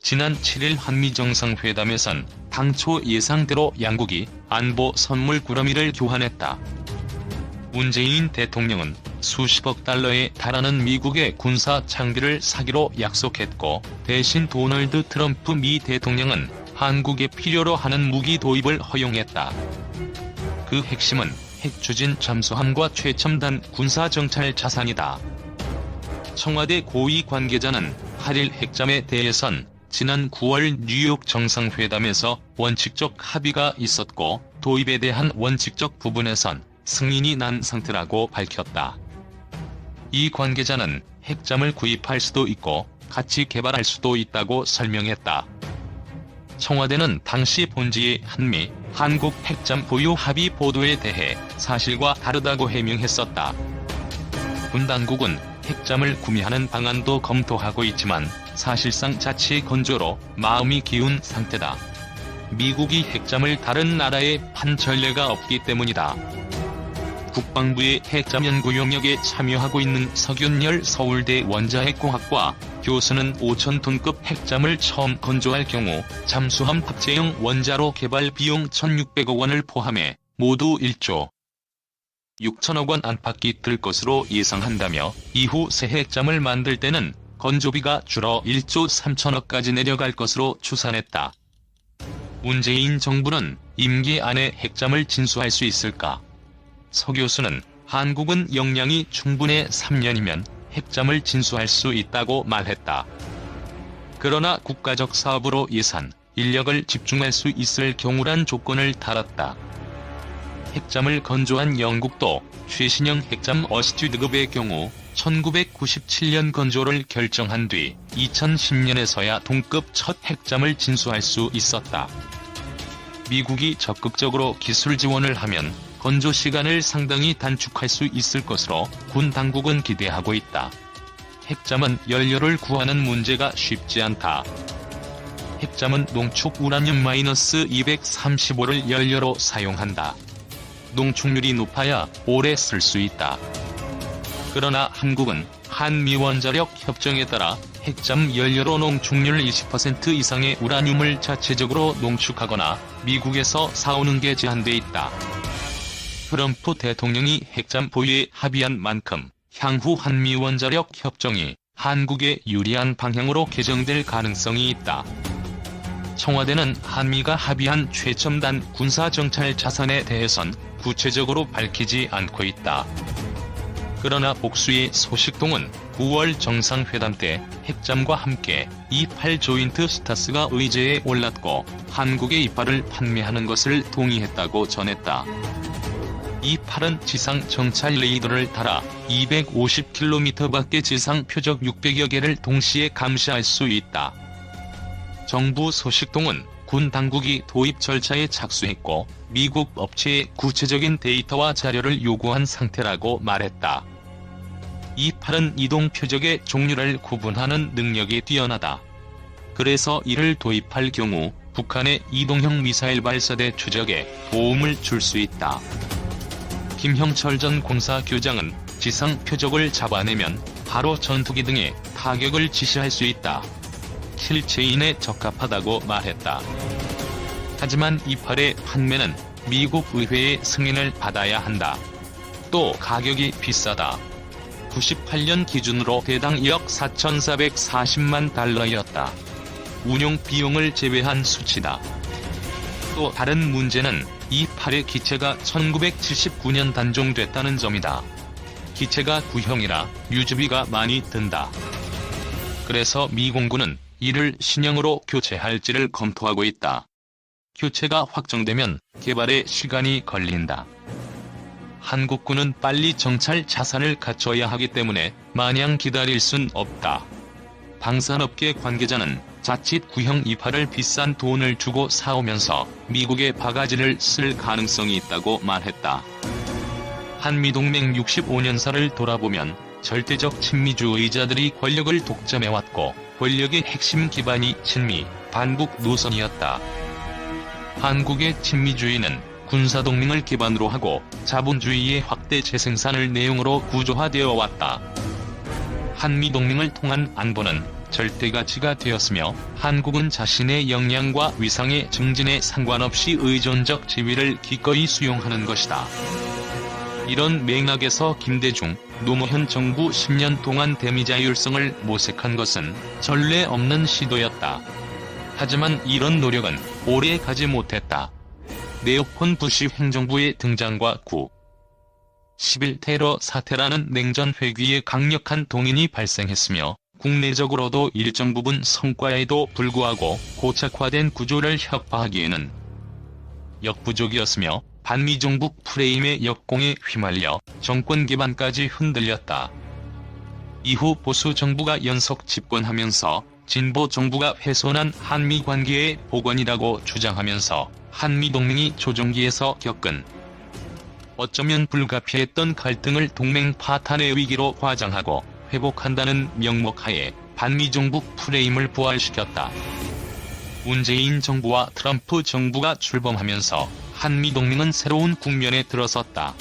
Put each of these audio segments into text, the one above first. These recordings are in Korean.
지난 7일 한미정상회담에선 당초 예상대로 양국이 안보 선물 꾸러미를 교환했다. 문재인 대통령은 수십억 달러에 달하는 미국의 군사 장비를 사기로 약속했고, 대신 도널드 트럼프 미 대통령은 한국에 필요로 하는 무기 도입을 허용했다. 그 핵심은 핵추진 잠수함과 최첨단 군사정찰 자산이다. 청와대 고위 관계자는 한일 핵잠에 대해선 지난 9월 뉴욕 정상회담에서 원칙적 합의가 있었고, 도입에 대한 원칙적 부분에선 승인이 난 상태라고 밝혔다. 이 관계자는 핵잠을 구입할 수도 있고 같이 개발할 수도 있다고 설명했다. 청와대는 당시 본지의 한미, 한국 핵잠 보유 합의 보도에 대해 사실과 다르다고 해명했었다. 군 당국은 핵잠을 구매하는 방안도 검토하고 있지만 사실상 자치 건조로 마음이 기운 상태다. 미국이 핵잠을 다른 나라에 판 전례가 없기 때문이다. 국방부의 핵잠 연구 용역에 참여하고 있는 서균열 서울대 원자핵공학과 교수는 5,000톤급 핵잠을 처음 건조할 경우 잠수함 탑재용 원자로 개발 비용 1,600억 원을 포함해 모두 1조 6천억 원 안팎이 들 것으로 예상한다며, 이후 새 핵잠을 만들 때는 건조비가 줄어 1조 3천억까지 내려갈 것으로 추산했다. 문재인 정부는 임기 안에 핵잠을 진수할 수 있을까? 서 교수는 한국은 역량이 충분해 3년이면 핵잠을 진수할 수 있다고 말했다. 그러나 국가적 사업으로 예산, 인력을 집중할 수 있을 경우란 조건을 달았다. 핵잠을 건조한 영국도 최신형 핵잠 어스튜드급의 경우 1997년 건조를 결정한 뒤 2010년에서야 동급 첫 핵잠을 진수할 수 있었다. 미국이 적극적으로 기술 지원을 하면 건조 시간을 상당히 단축할 수 있을 것으로 군 당국은 기대하고 있다. 핵잠은 연료를 구하는 문제가 쉽지 않다. 핵잠은 농축 우라늄 -235를 연료로 사용한다. 농축률이 높아야 오래 쓸 수 있다. 그러나 한국은 한미원자력 협정에 따라 핵잠 연료로 농축률 20% 이상의 우라늄을 자체적으로 농축하거나 미국에서 사오는 게 제한돼 있다. 트럼프 대통령이 핵잠 보유에 합의한 만큼 향후 한미원자력 협정이 한국에 유리한 방향으로 개정될 가능성이 있다. 청와대는 한미가 합의한 최첨단 군사정찰 자산에 대해선 구체적으로 밝히지 않고 있다. 그러나 복수의 소식통은 9월 정상회담 때 핵잠과 함께 E8 조인트 스타스가 의제에 올랐고 한국의 E8을 판매하는 것을 동의했다고 전했다. E8은 지상 정찰 레이더를 달아 250km 밖의 지상 표적 600여 개를 동시에 감시할 수 있다. 정부 소식통은 군 당국이 도입 절차에 착수했고 미국 업체에 구체적인 데이터와 자료를 요구한 상태라고 말했다. E8은 이동 표적의 종류를 구분하는 능력이 뛰어나다. 그래서 이를 도입할 경우 북한의 이동형 미사일 발사대 추적에 도움을 줄 수 있다. 김형철 전 공사교장은 지상 표적을 잡아내면 바로 전투기 등에 타격을 지시할 수 있다. 킬체인에 적합하다고 말했다. 하지만 E8의 판매는 미국 의회의 승인을 받아야 한다. 또 가격이 비싸다. 98년 기준으로 대당 2억 4,440만 달러였다. 운용 비용을 제외한 수치다. 또 다른 문제는 E8의 기체가 1979년 단종됐다는 점이다. 기체가 구형이라 유지비가 많이 든다. 그래서 미 공군은 이를 신형으로 교체할지를 검토하고 있다. 교체가 확정되면 개발에 시간이 걸린다. 한국군은 빨리 정찰 자산을 갖춰야 하기 때문에 마냥 기다릴 순 없다. 방산업계 관계자는 자칫 구형 E8을 비싼 돈을 주고 사오면서 미국의 바가지를 쓸 가능성이 있다고 말했다. 한미동맹 65년사를 돌아보면 절대적 친미주의자들이 권력을 독점해왔고 권력의 핵심 기반이 친미, 반북 노선이었다. 한국의 친미주의는 군사동맹을 기반으로 하고 자본주의의 확대 재생산을 내용으로 구조화되어 왔다. 한미동맹을 통한 안보는 절대가치가 되었으며 한국은 자신의 역량과 위상의 증진에 상관없이 의존적 지위를 기꺼이 수용하는 것이다. 이런 맥락에서 김대중, 노무현 정부 10년 동안 대미자율성을 모색한 것은 전례 없는 시도였다. 하지만 이런 노력은 오래 가지 못했다. 네오콘 부시 행정부의 등장과 9.11 테러 사태라는 냉전 회귀에 강력한 동인이 발생했으며 국내적으로도 일정 부분 성과에도 불구하고 고착화된 구조를 혁파하기에는 역부족이었으며 반미종북 프레임의 역공에 휘말려 정권 기반까지 흔들렸다. 이후 보수 정부가 연속 집권하면서 진보 정부가 훼손한 한미 관계의 복원이라고 주장하면서 한미 동맹이 조종기에서 겪은 어쩌면 불가피했던 갈등을 동맹 파탄의 위기로 과장하고 회복한다는 명목하에 반미종북 프레임을 부활시켰다. 문재인 정부와 트럼프 정부가 출범하면서 한미동맹은 새로운 국면에 들어섰다.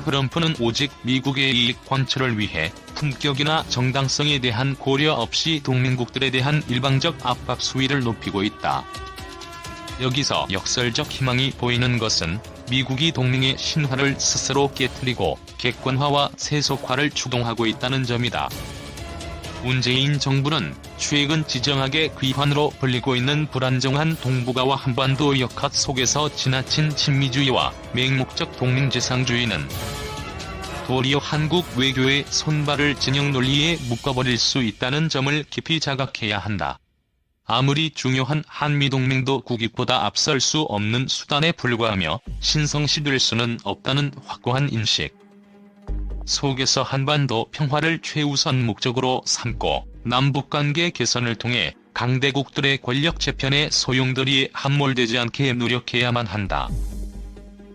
트럼프는 오직 미국의 이익 관철을 위해 품격이나 정당성에 대한 고려 없이 동맹국들에 대한 일방적 압박 수위를 높이고 있다. 여기서 역설적 희망이 보이는 것은 미국이 동맹의 신화를 스스로 깨트리고 객관화와 세속화를 추동하고 있다는 점이다. 문재인 정부는 최근 지정학의 귀환으로 불리고 있는 불안정한 동북아와 한반도 역학 속에서 지나친 친미주의와 맹목적 동맹지상주의는 도리어 한국 외교의 손발을 진영 논리에 묶어버릴 수 있다는 점을 깊이 자각해야 한다. 아무리 중요한 한미동맹도 국익보다 앞설 수 없는 수단에 불과하며 신성시될 수는 없다는 확고한 인식 속에서 한반도 평화를 최우선 목적으로 삼고 남북관계 개선을 통해 강대국들의 권력 재편에 소용돌이에 함몰되지 않게 노력해야만 한다.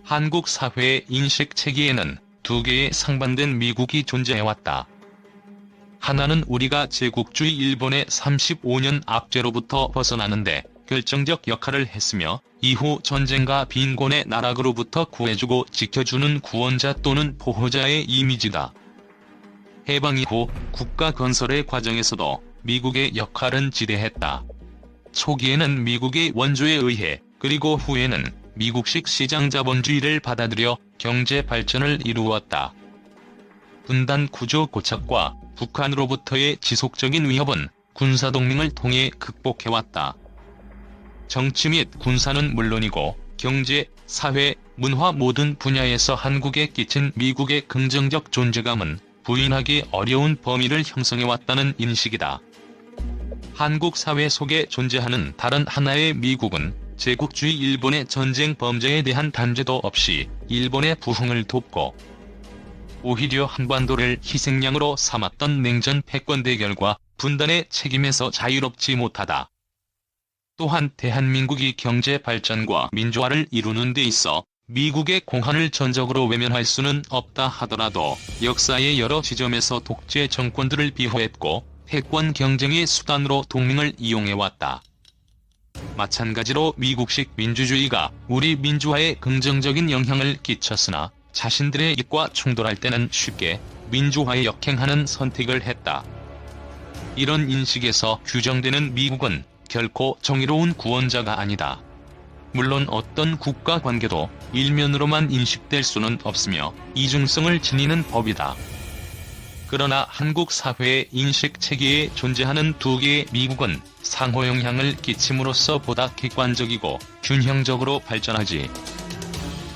한국 사회의 인식 체계에는 두 개의 상반된 미국이 존재해왔다. 하나는 우리가 제국주의 일본의 35년 압제로부터 벗어나는데 결정적 역할을 했으며 이후 전쟁과 빈곤의 나락으로부터 구해주고 지켜주는 구원자 또는 보호자의 이미지다. 해방 이후 국가 건설의 과정에서도 미국의 역할은 지대했다. 초기에는 미국의 원조에 의해 그리고 후에는 미국식 시장 자본주의를 받아들여 경제 발전을 이루었다. 분단 구조 고착과 북한으로부터의 지속적인 위협은 군사동맹을 통해 극복해왔다. 정치 및 군사는 물론이고 경제, 사회, 문화 모든 분야에서 한국에 끼친 미국의 긍정적 존재감은 부인하기 어려운 범위를 형성해왔다는 인식이다. 한국 사회 속에 존재하는 다른 하나의 미국은 제국주의 일본의 전쟁 범죄에 대한 단죄도 없이 일본의 부흥을 돕고 오히려 한반도를 희생양으로 삼았던 냉전 패권 대결과 분단의 책임에서 자유롭지 못하다. 또한 대한민국이 경제 발전과 민주화를 이루는 데 있어 미국의 공헌을 전적으로 외면할 수는 없다 하더라도 역사의 여러 지점에서 독재 정권들을 비호했고 패권 경쟁의 수단으로 동맹을 이용해왔다. 마찬가지로 미국식 민주주의가 우리 민주화에 긍정적인 영향을 끼쳤으나 자신들의 이익과 충돌할 때는 쉽게 민주화에 역행하는 선택을 했다. 이런 인식에서 규정되는 미국은 결코 정의로운 구원자가 아니다. 물론 어떤 국가 관계도 일면으로만 인식될 수는 없으며 이중성을 지니는 법이다. 그러나 한국 사회의 인식 체계에 존재하는 두 개의 미국은 상호 영향을 끼침으로써 보다 객관적이고 균형적으로 발전하지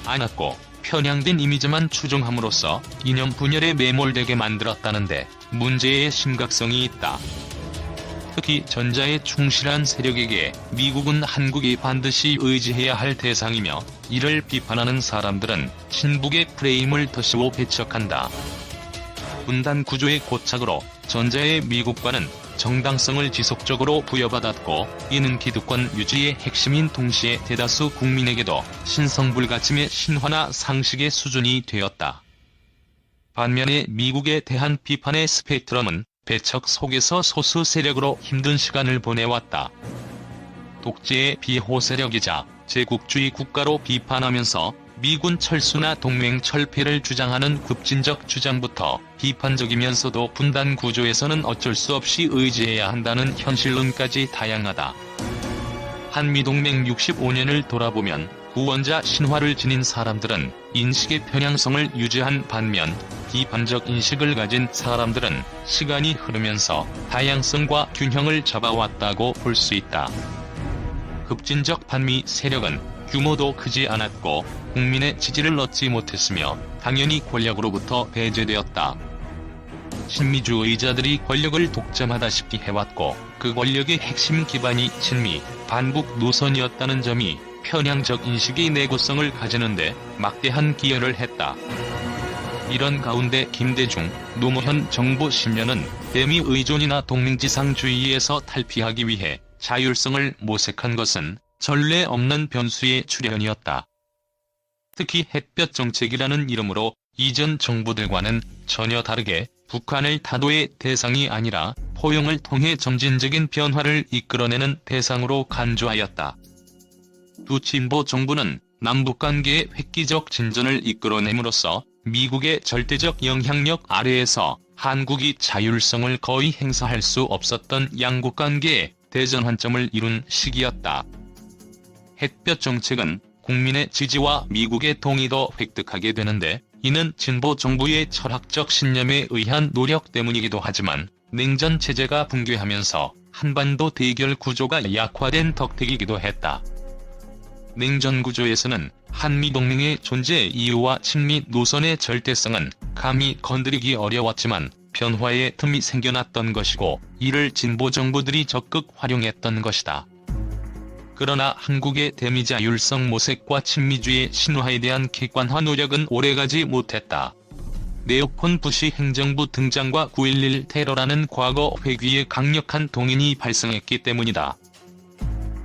않았고 편향된 이미지만 추종함으로써 이념 분열에 매몰되게 만들었다는데 문제의 심각성이 있다. 특히 전자에 충실한 세력에게 미국은 한국이 반드시 의지해야 할 대상이며 이를 비판하는 사람들은 친북의 프레임을 덧씌워 배척한다. 분단 구조의 고착으로 전자의 미국과는 정당성을 지속적으로 부여받았고 이는 기득권 유지의 핵심인 동시에 대다수 국민에게도 신성불가침의 신화나 상식의 수준이 되었다. 반면에 미국에 대한 비판의 스펙트럼은 배척 속에서 소수 세력으로 힘든 시간을 보내왔다. 독재의 비호 세력이자 제국주의 국가로 비판하면서 미군 철수나 동맹 철폐를 주장하는 급진적 주장부터 비판적이면서도 분단 구조에서는 어쩔 수 없이 의지해야 한다는 현실론까지 다양하다. 한미동맹 65년을 돌아보면 구원자 신화를 지닌 사람들은 인식의 편향성을 유지한 반면 비판적 인식을 가진 사람들은 시간이 흐르면서 다양성과 균형을 잡아왔다고 볼 수 있다. 급진적 반미 세력은 규모도 크지 않았고 국민의 지지를 얻지 못했으며 당연히 권력으로부터 배제되었다. 친미주의자들이 권력을 독점하다시피 해왔고 그 권력의 핵심 기반이 친미, 반북 노선이었다는 점이 편향적 인식의 내구성을 가지는데 막대한 기여를 했다. 이런 가운데 김대중, 노무현 정부 10년은 대미 의존이나 동맹지상주의에서 탈피하기 위해 자율성을 모색한 것은 전례 없는 변수의 출현이었다. 특히 햇볕 정책이라는 이름으로 이전 정부들과는 전혀 다르게 북한을 타도의 대상이 아니라 포용을 통해 점진적인 변화를 이끌어내는 대상으로 간주하였다. 두 진보 정부는 남북관계의 획기적 진전을 이끌어냄으로써 미국의 절대적 영향력 아래에서 한국이 자율성을 거의 행사할 수 없었던 양국관계의 대전환점을 이룬 시기였다. 햇볕 정책은 국민의 지지와 미국의 동의도 획득하게 되는데 이는 진보 정부의 철학적 신념에 의한 노력 때문이기도 하지만 냉전 체제가 붕괴하면서 한반도 대결 구조가 약화된 덕택이기도 했다. 냉전 구조에서는 한미동맹의 존재 이유와 친미 노선의 절대성은 감히 건드리기 어려웠지만 변화의 틈이 생겨났던 것이고 이를 진보 정부들이 적극 활용했던 것이다. 그러나 한국의 대미자율성 모색과 친미주의 신화에 대한 객관화 노력은 오래가지 못했다. 네오콘 부시 행정부 등장과 9.11 테러라는 과거 회귀의 강력한 동인이 발생했기 때문이다.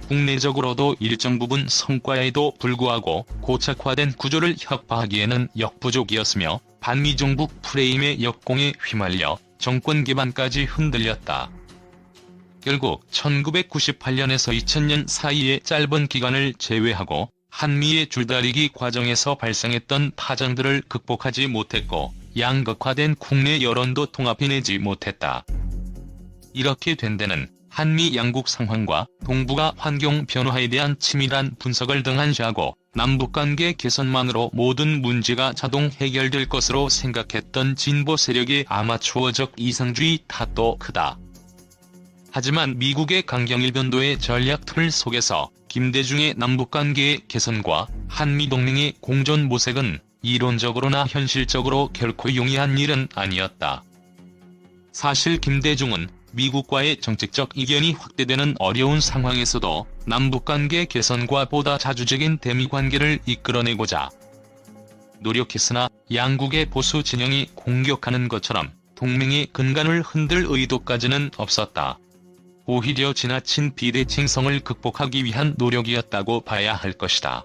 국내적으로도 일정 부분 성과에도 불구하고 고착화된 구조를 혁파하기에는 역부족이었으며 반미종북 프레임의 역공에 휘말려 정권 기반까지 흔들렸다. 결국 1998년에서 2000년 사이의 짧은 기간을 제외하고 한미의 줄다리기 과정에서 발생했던 파장들을 극복하지 못했고 양극화된 국내 여론도 통합해내지 못했다. 이렇게 된 데는 한미 양국 상황과 동북아 환경 변화에 대한 치밀한 분석을 등한시하고 남북관계 개선만으로 모든 문제가 자동 해결될 것으로 생각했던 진보 세력의 아마추어적 이상주의 탓도 크다. 하지만 미국의 강경일변도의 전략 틀 속에서 김대중의 남북관계의 개선과 한미동맹의 공존 모색은 이론적으로나 현실적으로 결코 용이한 일은 아니었다. 사실 김대중은 미국과의 정책적 이견이 확대되는 어려운 상황에서도 남북관계 개선과 보다 자주적인 대미관계를 이끌어내고자 노력했으나 양국의 보수 진영이 공격하는 것처럼 동맹의 근간을 흔들 의도까지는 없었다. 오히려 지나친 비대칭성을 극복하기 위한 노력이었다고 봐야 할 것이다.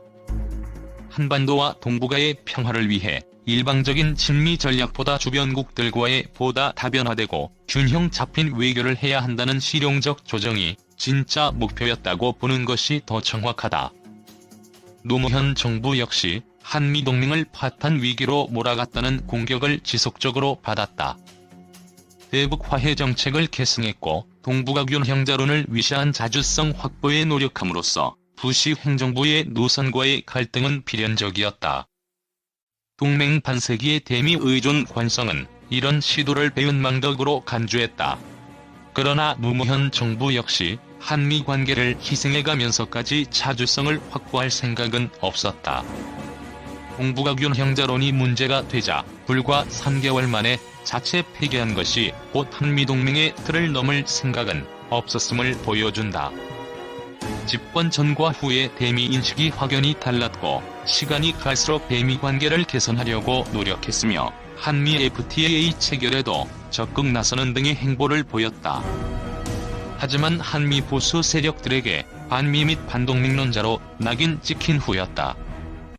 한반도와 동북아의 평화를 위해 일방적인 친미 전략보다 주변국들과의 보다 다변화되고 균형 잡힌 외교를 해야 한다는 실용적 조정이 진짜 목표였다고 보는 것이 더 정확하다. 노무현 정부 역시 한미동맹을 파탄 위기로 몰아갔다는 공격을 지속적으로 받았다. 대북 화해 정책을 계승했고 동북아 균형자론을 위시한 자주성 확보에 노력함으로써 부시 행정부의 노선과의 갈등은 필연적이었다. 동맹 반세기의 대미 의존 관성은 이런 시도를 배은망덕으로 간주했다. 그러나 노무현 정부 역시 한미 관계를 희생해가면서까지 자주성을 확보할 생각은 없었다. 동북아 균형자론이 문제가 되자 불과 3개월 만에 자체 폐기한 것이 곧 한미동맹의 틀을 넘을 생각은 없었음을 보여준다. 집권 전과 후의 대미 인식이 확연히 달랐고 시간이 갈수록 대미 관계를 개선하려고 노력했으며 한미 FTA 체결에도 적극 나서는 등의 행보를 보였다. 하지만 한미 보수 세력들에게 반미 및 반동맹론자로 낙인 찍힌 후였다.